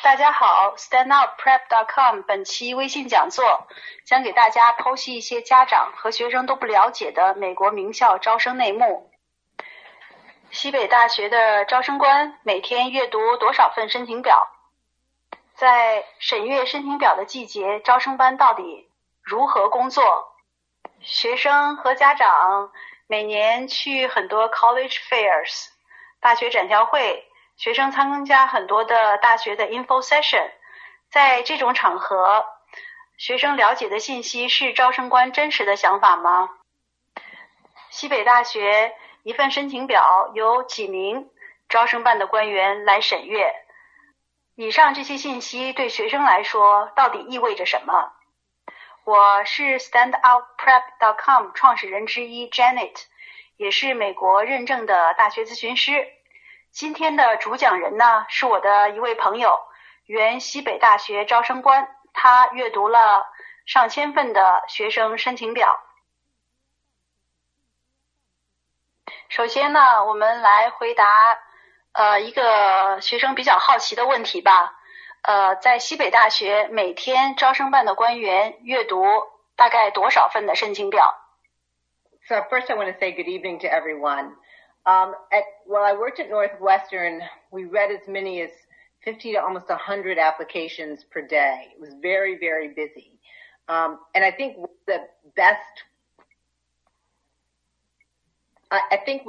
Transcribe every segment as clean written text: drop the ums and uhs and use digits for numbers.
大家好 ，StandOutPrep.com 本期微信讲座将给大家剖析一些家长和学生都不了解的美国名校招生内幕。西北大学的招生官每天阅读多少份申请表？在审阅申请表的季节，招生班到底如何工作？学生和家长每年去很多 college fairs 大学展销会，学生参加很多的大学的 info session， 在这种场合，学生了解的信息是招生官真实的想法吗？西北大学一份申请表由几名招生办的官员来审阅，以上这些信息对学生来说到底意味着什么？我是 StandOutPrep.com 创始人之一 Janet， 也是美国认证的大学咨询师。今天的主讲人呢，是我的一位朋友，原西北大学招生官，他阅读了上千份的学生申请表。首先呢，我们来回答一个学生比较好奇的问题吧。在西北大学每天招生办的官员阅读大概多少份的申请表？ So first I want to say good evening to everyone. While I worked at Northwestern, we read as many as 50 to almost 100 applications per day. It was very, very busy. And I think one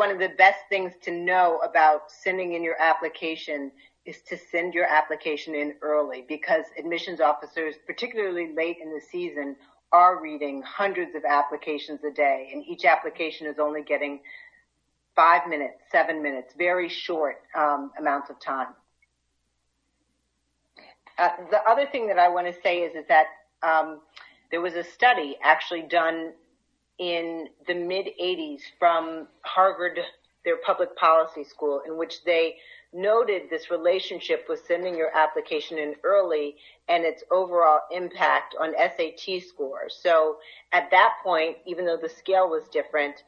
of the best things to know about sending in your application is to send your application in early, because admissions officers, particularly late in the season, are reading hundreds of applications a day, and each application is only getting 5 minutes, 7 minutes, very short amounts of time. The other thing that I want to say is that there was a study actually done in the mid-'80s from Harvard, their public policy school, in which they noted this relationship with sending your application in early and its overall impact on SAT scores. So at that point, even though the scale was different,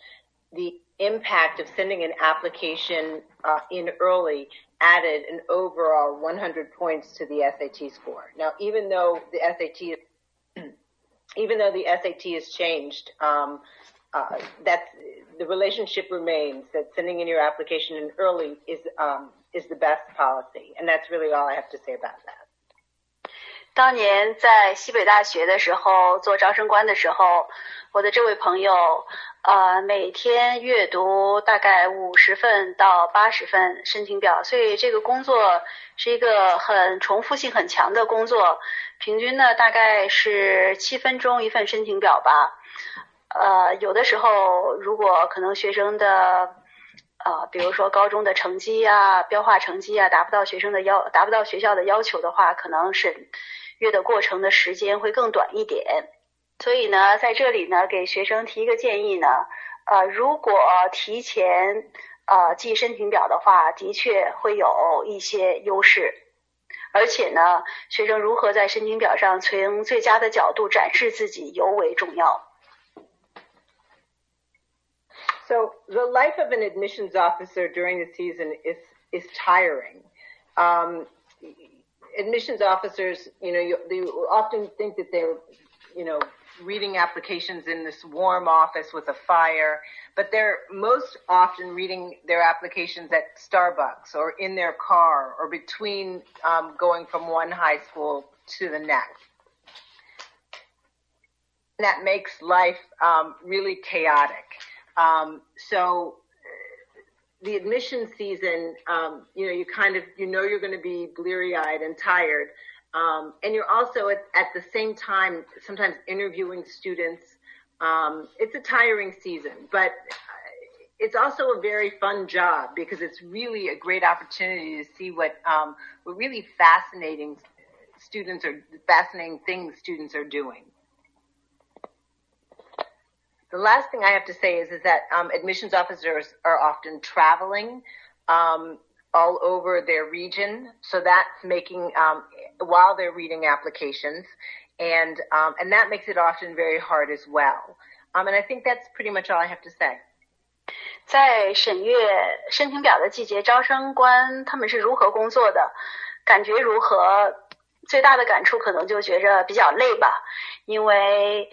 the impact of sending an application in early added an overall 100 points to the SAT score. Now, even though the SAT has changed, that's the relationship remains that sending in your application in early is the best policy, and that's really all I have to say about that. 当年在西北大学的时候，做招生官的时候，我的这位朋友每天阅读大概50份到80份申请表，所以这个工作是一个很重复性很强的工作，平均呢大概是7分钟一份申请表吧。有的时候如果可能学生的比如说高中的成绩啊、标化成绩啊达不到学校的要求的话，可能审阅的过程的时间会更短一点。所以呢，在这里呢，给学生提一个建议呢，如果提前寄申请表的话，的确会有一些优势。而且呢，学生如何在申请表上从最佳的角度展示自己尤为重要。So the life of an admissions officer during the season is tiring. Admissions officers, you often think that they're, reading applications in this warm office with a fire, but they're most often reading their applications at Starbucks or in their car or between going from one high school to the next. That makes life really chaotic. So the admission season, you're going to be bleary-eyed and tired. And you're also at the same time sometimes interviewing students. It's a tiring season, but it's also a very fun job because it's really a great opportunity to see what really fascinating things students are doing. The last thing I have to say is that admissions officers are often traveling all over their region, so that's making while they're reading applications, and that makes it often very hard as well. And I think that's pretty much all I have to say. 在审阅申请表的季节，招生官他们是如何工作的？感觉如何？最大的感触可能就觉着比较累吧，因为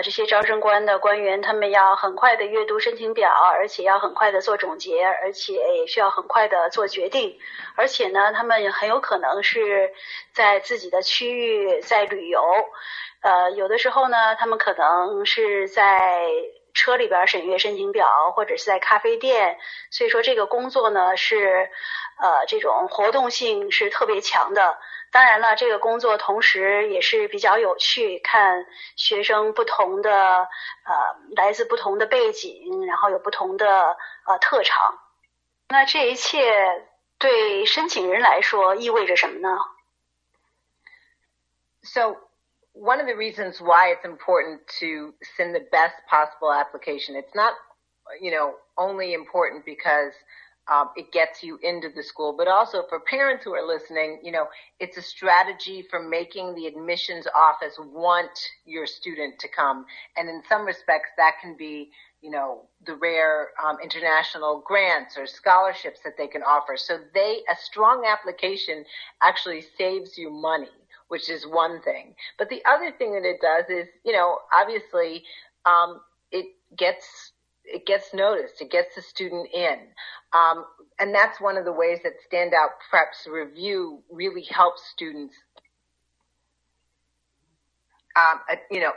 这些招生官的官员他们要很快的阅读申请表，而且要很快的做总结，而且也需要很快的做决定，而且呢他们很有可能是在自己的区域在旅游，有的时候呢他们可能是在车里边审阅申请表，或者是在咖啡店，所以说这个工作呢是这种活动性是特别强的。当然了，这个工作同时也是比较有趣，看学生不同的来自不同的背景，然后有不同的特长。那这一切对申请人来说意味着什么呢？ So one of the reasons why it's important to send the best possible application, it's not, only important because it gets you into the school, but also for parents who are listening, it's a strategy for making the admissions office want your student to come. And in some respects, that can be, the rare international grants or scholarships that they can offer. So a strong application actually saves you money, which is one thing. But the other thing that it does is, obviously, it gets noticed. It gets the student in. And that's one of the ways that Standout Prep's review really helps students,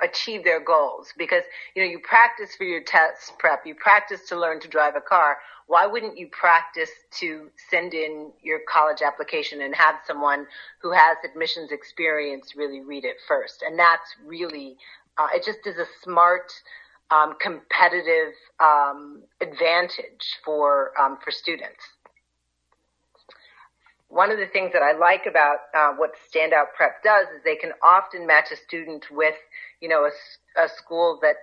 achieve their goals. Because, you practice for your test prep, you practice to learn to drive a car. Why wouldn't you practice to send in your college application and have someone who has admissions experience really read it first? And that's really, it just is a smart, competitive advantage for students. One of the things that I like about what Standout Prep does is they can often match a student with, a school that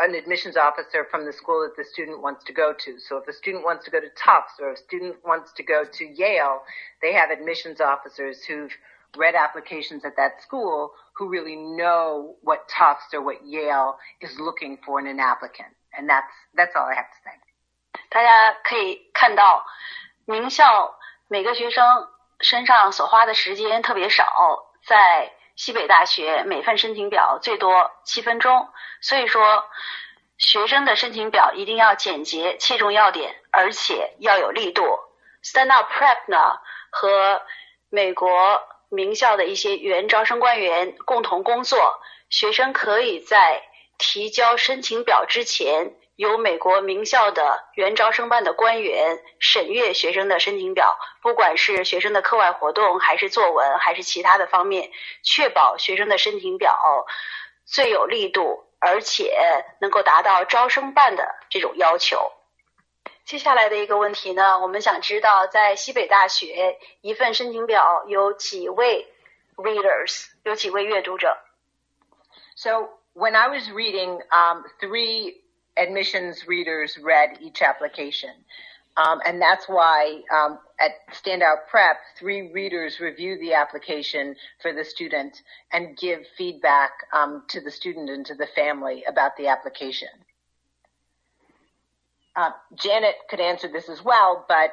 an admissions officer from the school that the student wants to go to. So if a student wants to go to Tufts or if a student wants to go to Yale, they have admissions officers who've read applications at that school who really know what Tufts or what Yale is looking for in an applicant. And that's all I have to say. 大家可以看到，名校每个学生身上所花的时间特别少，在西北大学每份申请表最多7分钟，所以说学生的申请表一定要简洁、切中要点，而且要有力度。Standout Prep 呢和美国名校的一些原招生官员共同工作，学生可以在提交申请表之前，由美国名校的原招生办的官员审阅学生的申请表，不管是学生的课外活动还是作文还是其他的方面，确保学生的申请表最有力度，而且能够达到招生办的这种要求。接下来的一个问题呢，我们想知道在西北大学一份申请表有几位 readers， 有几位阅读者。 So when I was reading, 3 admissions readers read each application. And that's why at Standout Prep, 3 readers review the application for the student and give feedback to the student and to the family about the application. Janet could answer this as well, but,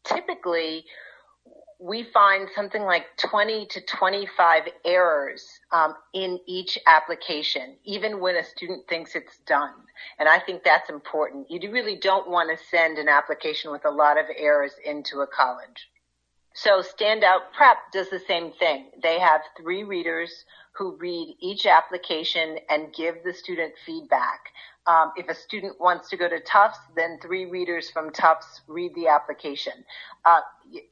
typically we find something like 20 to 25 errors in each application, even when a student thinks it's done. And I think that's important. You really don't want to send an application with a lot of errors into a college. So Standout Prep does the same thing. They have 3 readers who read each application and give the student feedback. If a student wants to go to Tufts, then 3 readers from Tufts read the application.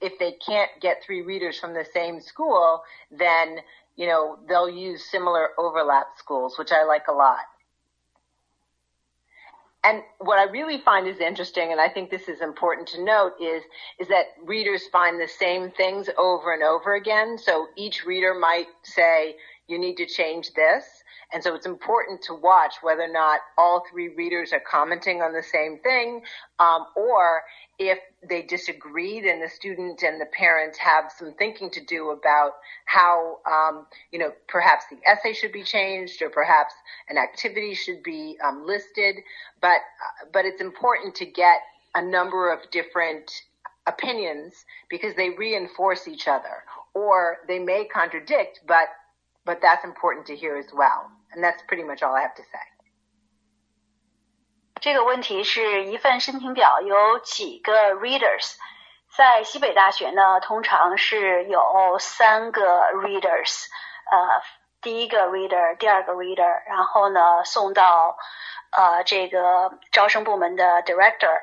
If they can't get 3 readers from the same school, then, they'll use similar overlap schools, which I like a lot. And what I really find is interesting, and I think this is important to note, is that readers find the same things over and over again. So each reader might say, you need to change this. And so it's important to watch whether or not all 3 readers are commenting on the same thing, or if they disagree, then the student and the parents have some thinking to do about how, perhaps the essay should be changed or perhaps an activity should be listed. But it's important to get a number of different opinions because they reinforce each other, or they may contradict, but that's important to hear as well. And that's pretty much all I have to say. 这个问题是一份申请表有几个 readers， 在西北大学呢，通常是有3个 readers， 第一个 reader， 第二个 reader， 然后呢送到这个招生部门的 director。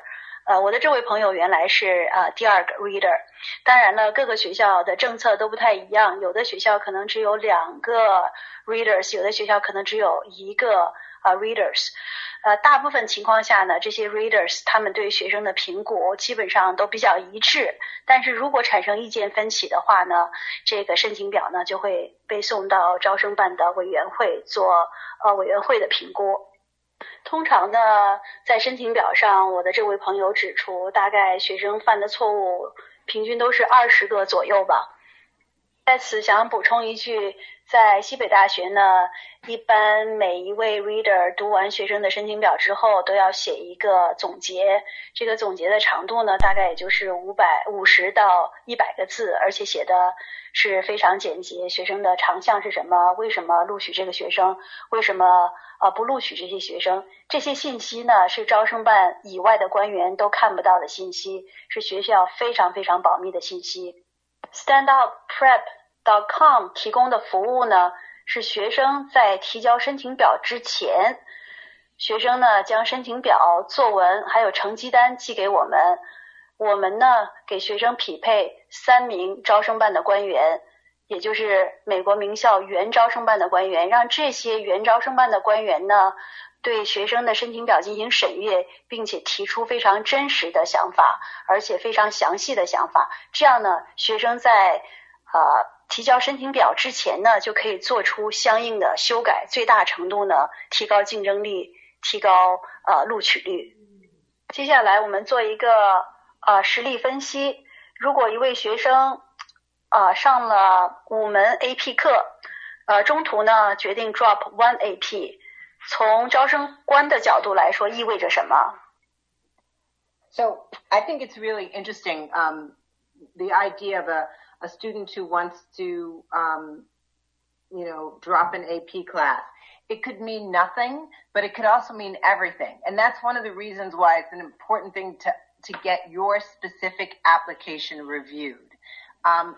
我的这位朋友原来是第二个 reader， 当然了，各个学校的政策都不太一样，有的学校可能只有2个 readers， 有的学校可能只有1个readers。大部分情况下呢，这些 readers 他们对学生的评估基本上都比较一致，但是如果产生意见分歧的话呢，这个申请表呢就会被送到招生办的委员会做委员会的评估。通常呢，在申请表上，我的这位朋友指出，大概学生犯的错误平均都是20个左右吧。在此想补充一句，在西北大学呢，一般每一位 reader 读完学生的申请表之后，都要写一个总结。这个总结的长度呢，大概也就是50到100个字，而且写的是非常简洁。学生的长项是什么？为什么录取这个学生？为什么不录取这些学生？这些信息呢，是招生办以外的官员都看不到的信息，是学校非常非常保密的信息。standoutprep.com 提供的服务呢，是学生在提交申请表之前，学生呢将申请表、作文还有成绩单寄给我们，我们呢给学生匹配3名招生办的官员，也就是美国名校原招生办的官员，让这些原招生办的官员呢对学生的申请表进行审阅，并且提出非常真实的想法，而且非常详细的想法。这样呢，学生在提交申请表之前呢，就可以做出相应的修改，最大程度呢提高竞争力，提高录取率。接下来我们做一个实例分析。如果一位学生上了5门 AP 课，中途呢决定 drop 1 AP， 从招生官的角度来说意味着什么？ So I think it's really interesting, the idea of a student who wants to, drop an AP class. It could mean nothing, but it could also mean everything. And that's one of the reasons why it's an important thing to get your specific application reviewed. And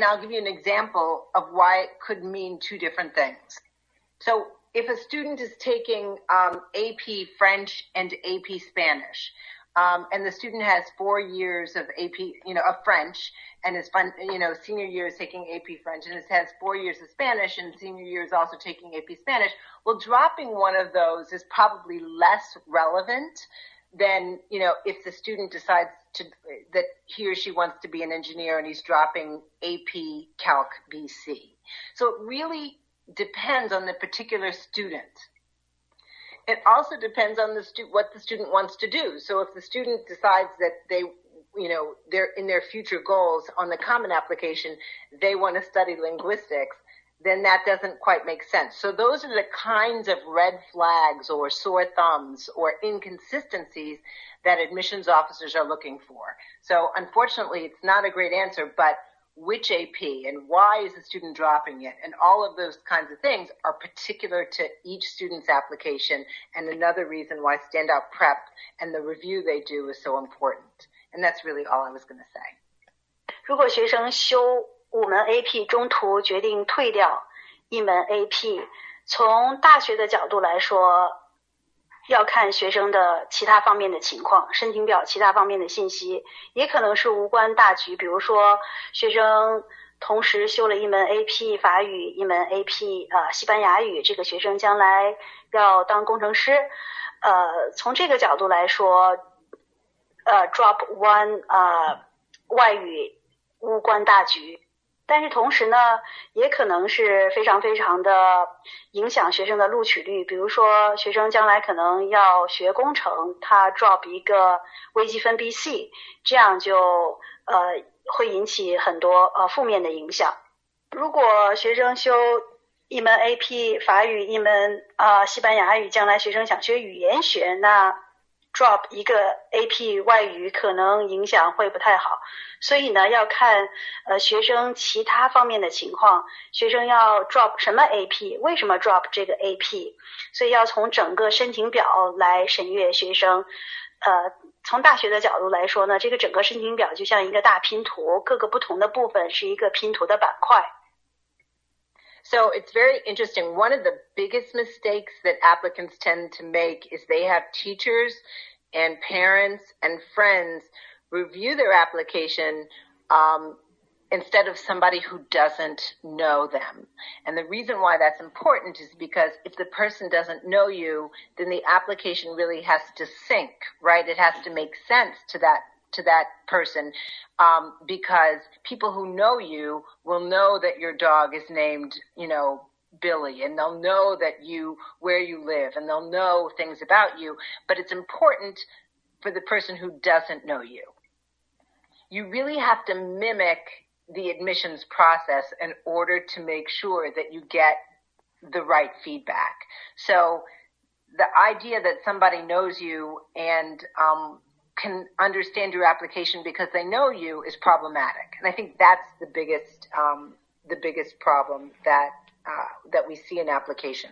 I'll give you an example of why it could mean 2 different things. So if a student is taking AP French and AP Spanish, and the student has 4 years of AP, of French, and is senior year is taking AP French, and it has 4 years of Spanish, and senior year is also taking AP Spanish. Well, dropping one of those is probably less relevant than, if the student decides that he or she wants to be an engineer and he's dropping AP Calc BC. So it really depends on the particular student. It also depends on what the student wants to do. So if the student decides that they're in their future goals on the common application, they want to study linguistics, then that doesn't quite make sense. So those are the kinds of red flags or sore thumbs or inconsistencies that admissions officers are looking for. So unfortunately, it's not a great answer, but which AP and why is the student dropping it, and all of those kinds of things are particular to each student's application, and another reason why Standout Prep and the review they do is so important. And that's really all I was going to say. 如果学生修5门 AP 中途决定退掉1门 AP， 从大学的角度来说，要看学生的其他方面的情况，申请表其他方面的信息，也可能是无关大局。比如说学生同时修了1门 AP 法语，1门 AP 西班牙语，这个学生将来要当工程师，从这个角度来说drop one 外语无关大局。但是同时呢，也可能是非常非常的影响学生的录取率。比如说学生将来可能要学工程，他 drop 一个微积分 BC， 这样就会引起很多负面的影响。如果学生修1门 AP 法语，1门西班牙语，将来学生想学语言学，那 drop 一个 AP 外语可能影响会不太好，所以呢要看学生其他方面的情况，学生要 drop 什么 AP， 为什么 drop 这个 AP， 所以要从整个申请表来审阅学生。从大学的角度来说呢，这个整个申请表就像一个大拼图，各个不同的部分是一个拼图的板块。So it's very interesting. One of the biggest mistakes that applicants tend to make is they have teachers and parents and friends review their application instead of somebody who doesn't know them. And the reason why that's important is because if the person doesn't know you, then the application really has to sync, right? It has to make sense to that person, because people who know you will know that your dog is named, Billy, and they'll know where you live, and they'll know things about you, but it's important for the person who doesn't know you. You really have to mimic the admissions process in order to make sure that you get the right feedback. So the idea that somebody knows you and can understand your application because they know you is problematic. And I think that's the biggest problem that we see in application.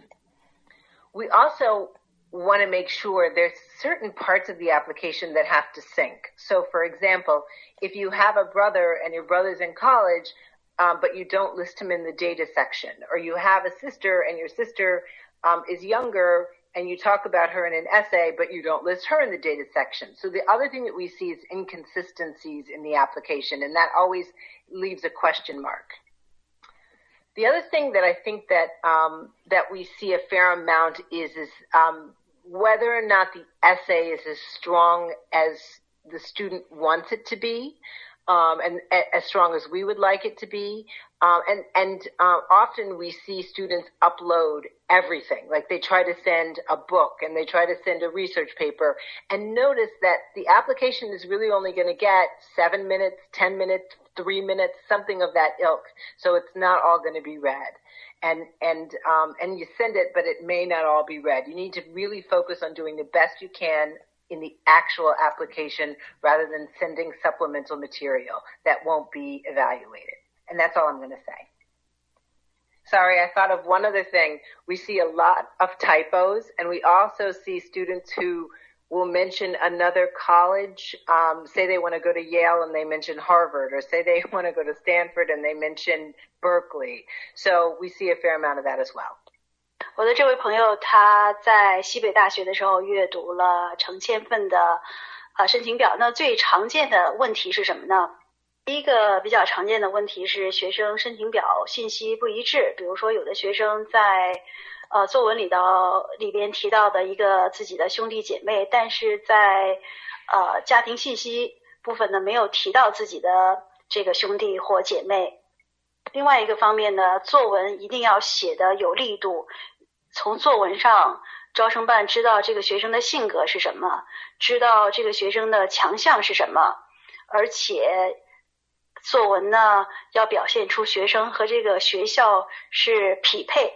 We also want to make sure there's certain parts of the application that have to sync. So for example, if you have a brother and your brother's in college, but you don't list him in the data section, or you have a sister and your sister is younger and you talk about her in an essay, but you don't list her in the data section. So the other thing that we see is inconsistencies in the application, and that always leaves a question mark. The other thing that I think that we see a fair amount is whether or not the essay is as strong as the student wants it to be, and as strong as we would like it to be. And often we see students upload everything. Like they try to send a book and they try to send a research paper, and notice that the application is really only going to get 7 minutes, 10 minutes, 3 minutes, something of that ilk. So it's not all going to be read. And you send it, but it may not all be read. You need to really focus on doing the best you can in the actual application rather than sending supplemental material that won't be evaluated. And that's all I'm going to say. Sorry, I thought of one other thing. We see a lot of typos, and we also see students who will mention another college, say they want to go to Yale and they mention Harvard, or say they want to go to Stanford and they mention Berkeley. So we see a fair amount of that as well. 我的这位朋友他在西北大学的时候阅读了成千份的申请表，那最常见的问题是什么呢？第一个比较常见的问题是学生申请表信息不一致，比如说有的学生在作文里边提到的一个自己的兄弟姐妹，但是在家庭信息部分呢没有提到自己的这个兄弟或姐妹。另外一个方面呢，作文一定要写得有力度，从作文上招生办知道这个学生的性格是什么，知道这个学生的强项是什么，而且作文呢要表现出学生和这个学校是匹配。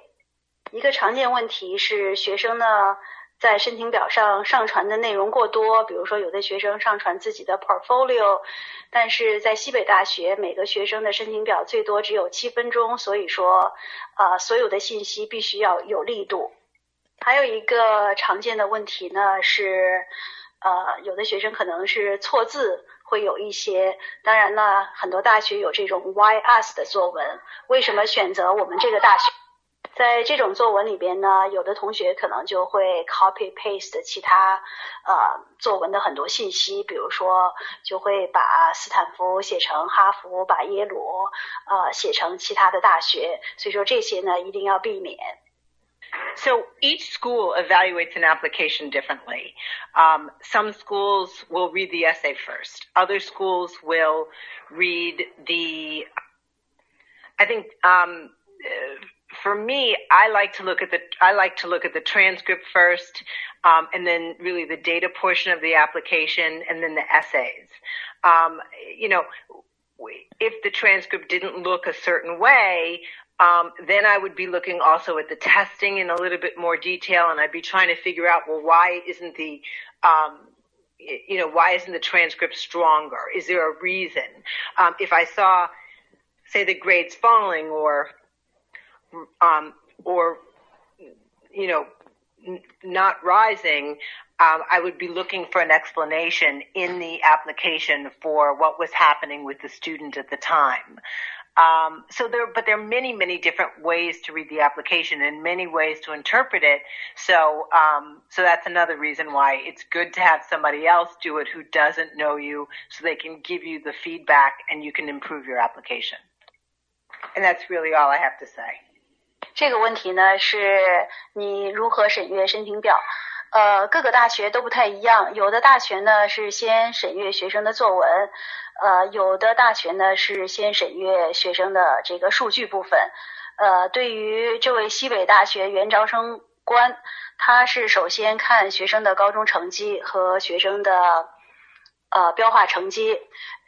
一个常见问题是学生呢在申请表上上传的内容过多，比如说有的学生上传自己的 portfolio， 但是在西北大学每个学生的申请表最多只有7分钟，所以说所有的信息必须要有力度。还有一个常见的问题呢是有的学生可能是错字会有一些，当然了很多大学有这种 why us 的作文，为什么选择我们这个大学。在这种作文里边呢，有的同学可能就会 copy paste 其他作文的很多信息，比如说就会把斯坦福写成哈佛，把耶鲁写成其他的大学，所以说这些呢一定要避免。So each school evaluates an application differently. Some schools will read the essay first. Other schools will read for me, I like to look at the transcript first, and then really the data portion of the application, and then the essays. If the transcript didn't look a certain way, then I would be looking also at the testing in a little bit more detail, and I'd be trying to figure out, well, why isn't the why isn't the transcript stronger? Is there a reason? If I saw, say, the grades falling or not rising, I would be looking for an explanation in the application for what was happening with the student at the time. But there are many, many different ways to read the application and many ways to interpret it. So that's another reason why it's good to have somebody else do it who doesn't know you, so they can give you the feedback and you can improve your application. And that's really all I have to say. 这个问题呢，是你如何审阅申请表。各个大学都不太一样，有的大学呢是先审阅学生的作文，有的大学呢是先审阅学生的这个数据部分。对于这位西北大学原招生官，他是首先看学生的高中成绩和学生的标化成绩，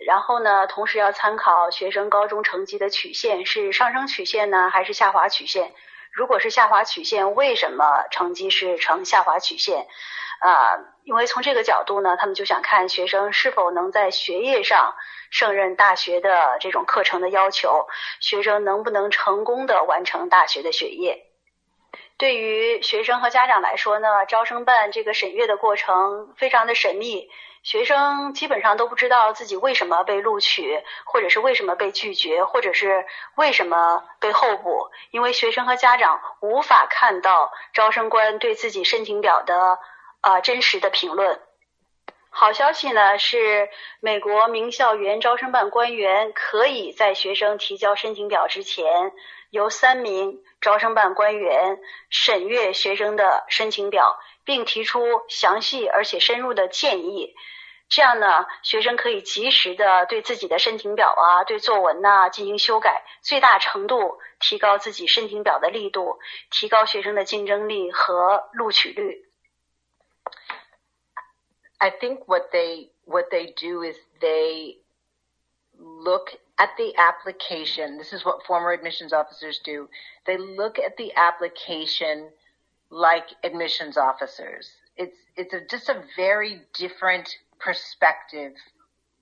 然后呢同时要参考学生高中成绩的曲线是上升曲线呢还是下滑曲线。如果是下滑曲线，为什么成绩是呈下滑曲线？因为从这个角度呢，他们就想看学生是否能在学业上胜任大学的这种课程的要求，学生能不能成功的完成大学的学业。对于学生和家长来说呢，招生办这个审阅的过程非常的神秘，学生基本上都不知道自己为什么被录取，或者是为什么被拒绝，或者是为什么被候补，因为学生和家长无法看到招生官对自己申请表的真实的评论。好消息呢是，美国名校原招生办官员可以在学生提交申请表之前，由3名招生办官员审阅学生的申请表，并提出详细而且深入的建议。这样呢，学生可以及时的对自己的申请表对作文进行修改，最大程度提高自己申请表的力度，提高学生的竞争力和录取率。I think what they do is they look at the application. This is what former admissions officers do. They look at the application like admissions officers. It's just a very different perspective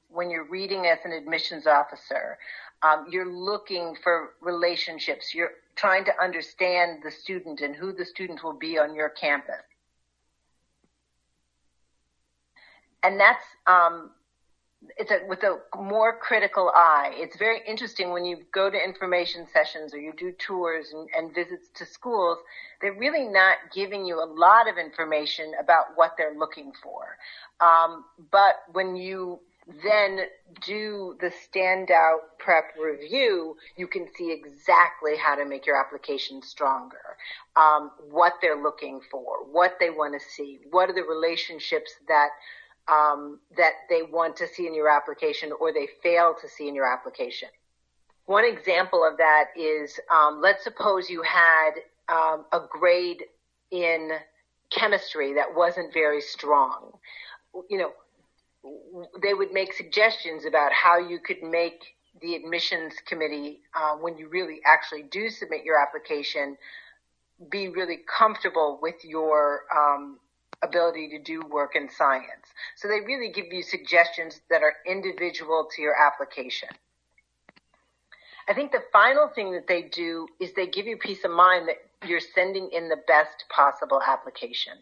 when you're reading as an admissions officer. You're looking for relationships. You're trying to understand the student and who the student will be on your campus. And that's with a more critical eye. It's very interesting when you go to information sessions or you do tours and visits to schools, they're really not giving you a lot of information about what they're looking for. But when you then do the standout prep review, you can see exactly how to make your application stronger, what they're looking for, what they want to see, what are the relationships that they want to see in your application or they fail to see in your application. One example of that is, let's suppose you had a grade in chemistry that wasn't very strong. They would make suggestions about how you could make the admissions committee, when you really actually do submit your application, be really comfortable with your ability to do work in science. So they really give you suggestions that are individual to your application. I think the final thing that they do is they give you peace of mind that you're sending in the best possible application.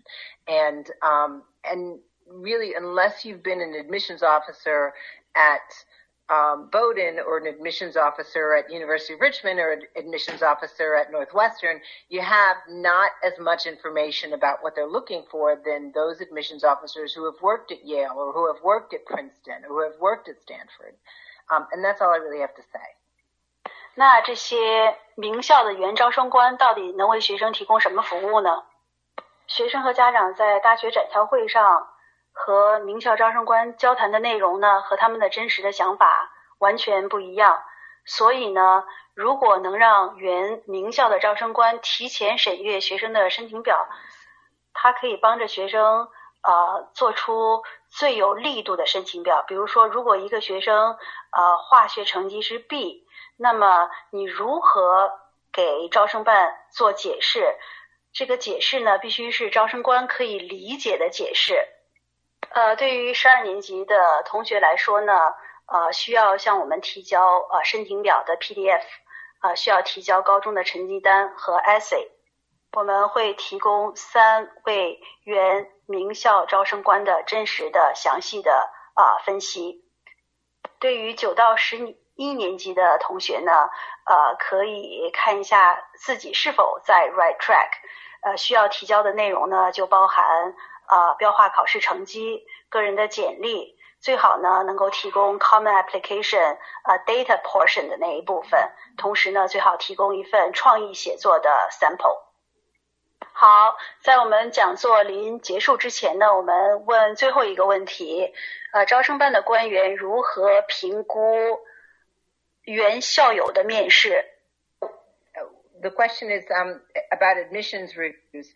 And really, unless you've been an admissions officer at Bowdoin or an admissions officer at University of Richmond or an admissions officer at Northwestern, you have not as much information about what they're looking for than those admissions officers who have worked at Yale or who have worked at Princeton or who have worked at Stanford. And that's all I really have to say. 那这些名校的原招生官到底能为学生提供什么服务呢？学生和家长在大学展销会上和名校招生官交谈的内容呢，和他们的真实的想法完全不一样。所以呢，如果能让原名校的招生官提前审阅学生的申请表，他可以帮着学生做出最有力度的申请表。比如说，如果一个学生化学成绩是 B， 那么你如何给招生办做解释？这个解释呢，必须是招生官可以理解的解释。对于12年级的同学来说呢，需要向我们提交申请表的 PDF，需要提交高中的成绩单和 essay。我们会提供3位原名校招生官的真实的详细的分析。对于9到11年级的同学呢，可以看一下自己是否在 Right Track。需要提交的内容呢，就包含标化考试成绩、个人的简历，最好呢能够提供 Common Application Data Portion 的那一部分，同时呢最好提供一份创意写作的 Sample。好，在我们讲座临结束之前呢，我们问最后一个问题，招生办的官员如何评估原校友的面试？The question is about admissions reviews,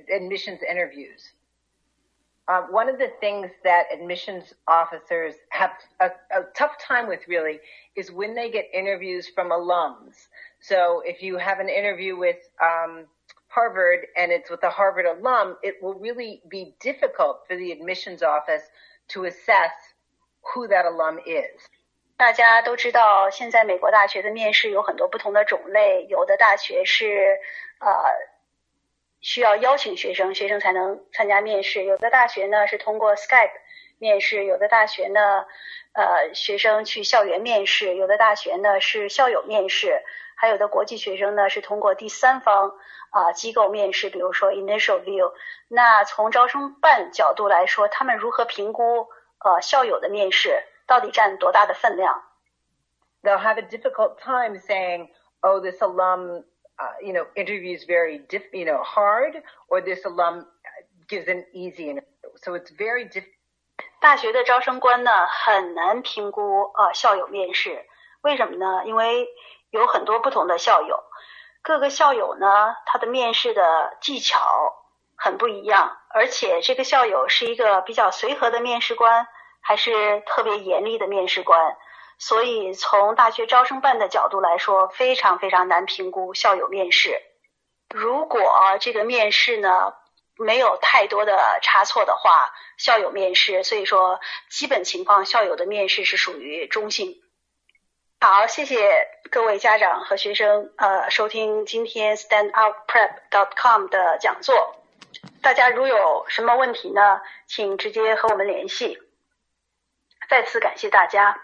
admissions interviews. One of the things that admissions officers have a tough time with really is when they get interviews from alums. So if you have an interview with Harvard and it's with a Harvard alum, it will really be difficult for the admissions office to assess who that alum is.大家都知道，现在美国大学的面试有很多不同的种类，有的大学是需要邀请学生才能参加面试，有的大学呢是通过 Skype 面试，有的大学呢学生去校园面试，有的大学呢是校友面试，还有的国际学生呢是通过第三方机构面试，比如说 Initial View。那从招生办角度来说，他们如何评估校友的面试？到底占多大的分量？ They'll have a difficult time saying, oh, this alum, interviews very hard, or this alum gives an easy interview. So it's very difficult. 大学的招生官呢，很难评估校友面试。为什么呢？因为有很多不同的校友，各个校友呢，他的面试的技巧很不一样，而且这个校友是一个比较随和的面试官，还是特别严厉的面试官，所以从大学招生办的角度来说，非常非常难评估校友面试。如果这个面试呢没有太多的差错的话，校友面试，所以说基本情况校友的面试是属于中性。好，谢谢各位家长和学生收听今天 standoutprep.com 的讲座。大家如有什么问题呢，请直接和我们联系。再次感谢大家。